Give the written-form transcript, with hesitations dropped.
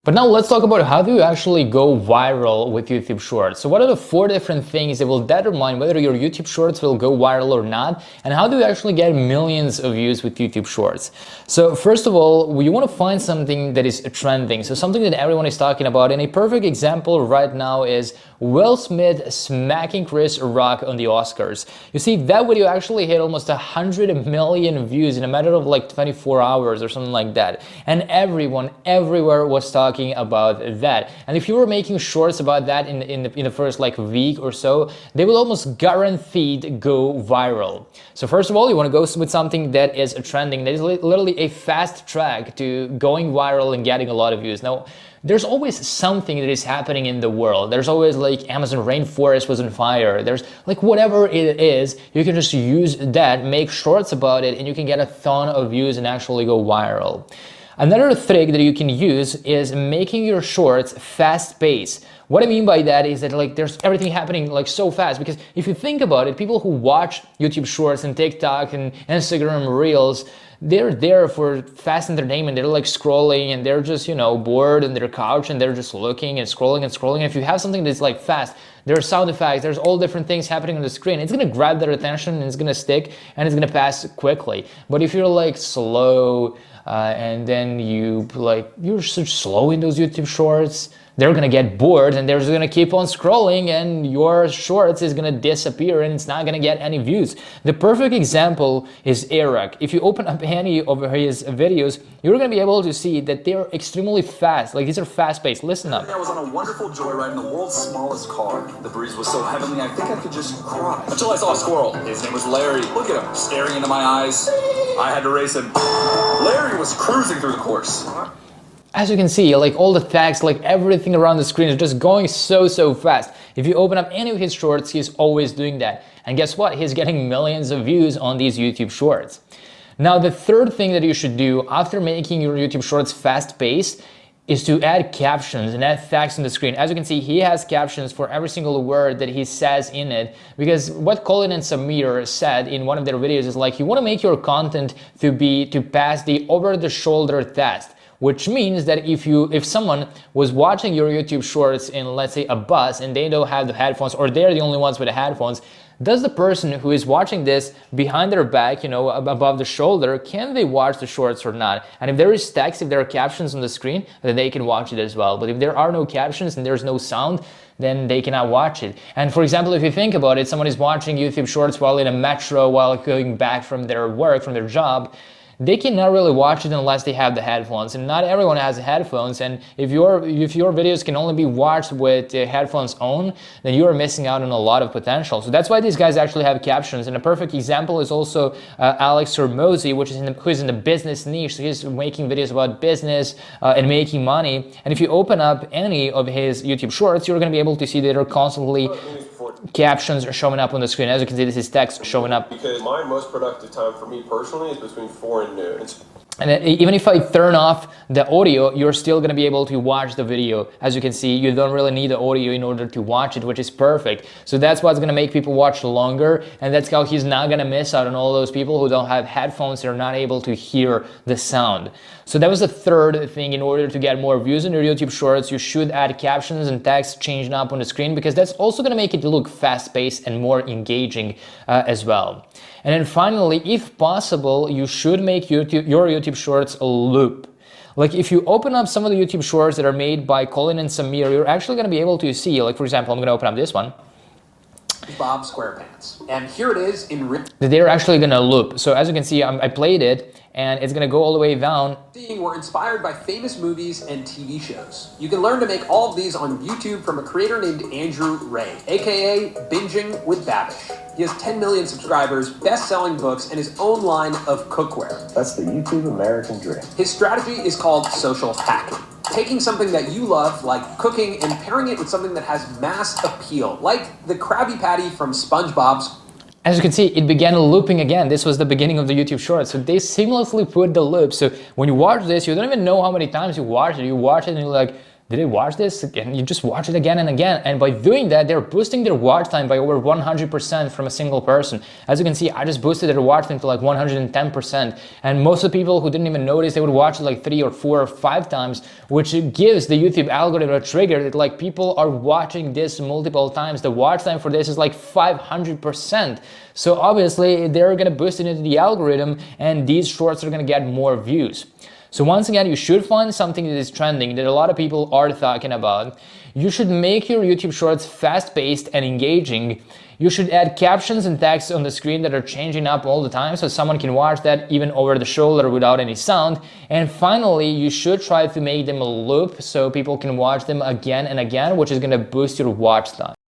But now let's talk about how do you actually go viral with YouTube Shorts. So what are the 4 different things that will determine whether your YouTube Shorts will go viral or not, and how do you actually get millions of views with YouTube Shorts? So first of all, you want to find something that is trending, so something that everyone is talking about, and a perfect example right now is Will Smith smacking Chris Rock on the Oscars. You see, that video actually hit almost 100 million views in a matter of like 24 hours or something like that, and everyone everywhere was talking about that. And if you were making shorts about that in the first like week or so, they will almost guaranteed go viral. So first of all, you want to go with something that is trending, that is literally a fast track to going viral and getting a lot of views. Now, there's always something that is happening in the world. There's always like Amazon rainforest was on fire. There's like whatever it is, you can just use that, make shorts about it, and you can get a ton of views and actually go viral. Another trick that you can use is making your shorts fast-paced. What I mean by that is that like there's everything happening like so fast, because if you think about it, people who watch YouTube Shorts and TikTok and Instagram Reels, they're there for fast entertainment. They're like scrolling and they're just, you know, bored on their couch and they're just looking and scrolling and scrolling. And if you have something that's like fast, there's sound effects, there's all different things happening on the screen. It's gonna grab their attention and it's gonna stick and it's gonna pass quickly. But if you're like slow and then you're so slow in those YouTube Shorts, they're gonna get bored and they're just gonna keep on scrolling and your shorts is gonna disappear and it's not gonna get any views. The perfect example is Eric. If you open up any of his videos, you're gonna be able to see that they're extremely fast. Like these are fast-paced. Listen up. I was on a wonderful joyride in the world's smallest car. The breeze was so heavenly, I think I could just cry. Until I saw a squirrel. His name was Larry. Look at him, staring into my eyes. I had to race him. Larry was cruising through the course. As you can see, like all the text, like everything around the screen is just going so fast. If you open up any of his shorts, he's always doing that. And guess what? He's getting millions of views on these YouTube Shorts. Now, the third thing that you should do after making your YouTube Shorts fast-paced is to add captions and add text on the screen. As you can see, he has captions for every single word that he says in it, because what Colin and Samir said in one of their videos is like, you want to make your content to pass the over-the-shoulder test. Which means that if someone was watching your YouTube Shorts in, let's say, a bus and they don't have the headphones, or they're the only ones with the headphones, does the person who is watching this behind their back, you know, above the shoulder, can they watch the shorts or not? And if there is text, if there are captions on the screen, then they can watch it as well. But if there are no captions and there's no sound, then they cannot watch it. And for example, if you think about it, someone is watching YouTube Shorts while in a metro, while going back from their work, from their job, they cannot really watch it unless they have the headphones, and not everyone has headphones. And if your videos can only be watched with headphones on, then you are missing out on a lot of potential. So that's why these guys actually have captions. And a perfect example is also Alex Hormozy, who is in the business niche. So he's making videos about business and making money. And if you open up any of his YouTube Shorts, you're going to be able to see that there are constantly captions are showing up on the screen. As you can see, this is text showing up. Because my most productive time for me personally is between 4 and noon. And even if I turn off the audio, you're still going to be able to watch the video. As you can see, you don't really need the audio in order to watch it, which is perfect. So that's what's going to make people watch longer, and that's how he's not going to miss out on all those people who don't have headphones, they're not able to hear the sound. So that was the third thing. In order to get more views on your YouTube Shorts, you should add captions and text changing up on the screen, because that's also going to make it look fast-paced and more engaging as well. And then finally, if possible, you should make your YouTube Shorts a loop. Like if you open up some of the YouTube Shorts that are made by Colin and Samir, you're actually going to be able to see, like for example, I'm going to open up this one. Bob SquarePants. And here it is in that they're actually going to loop. So as you can see, I played it and it's going to go all the way down. Were inspired by famous movies and TV shows. You can learn to make all of these on YouTube from a creator named Andrew Ray, aka Binging with Babish. He has 10 million subscribers, best-selling books, and his own line of cookware. That's the YouTube American dream. His strategy is called social hacking. Taking something that you love, like cooking, and pairing it with something that has mass appeal, like the Krabby Patty from SpongeBob's. As you can see, it began looping again. This was the beginning of the YouTube Shorts. So they seamlessly put the loop. So when you watch this, you don't even know how many times you watch it. You watch it and you're like, did I watch this? And you just watch it again and again. And by doing that, they're boosting their watch time by over 100% from a single person. As you can see, I just boosted their watch time to like 110%. And most of the people who didn't even notice, they would watch it like 3 or 4 or 5 times, which gives the YouTube algorithm a trigger that like people are watching this multiple times. The watch time for this is like 500%. So obviously they're gonna boost it into the algorithm and these shorts are gonna get more views. So once again, you should find something that is trending, that a lot of people are talking about. You should make your YouTube shorts fast-paced and engaging. You should add captions and text on the screen that are changing up all the time so someone can watch that even over the shoulder without any sound. And finally, you should try to make them a loop so people can watch them again and again, which is gonna boost your watch time.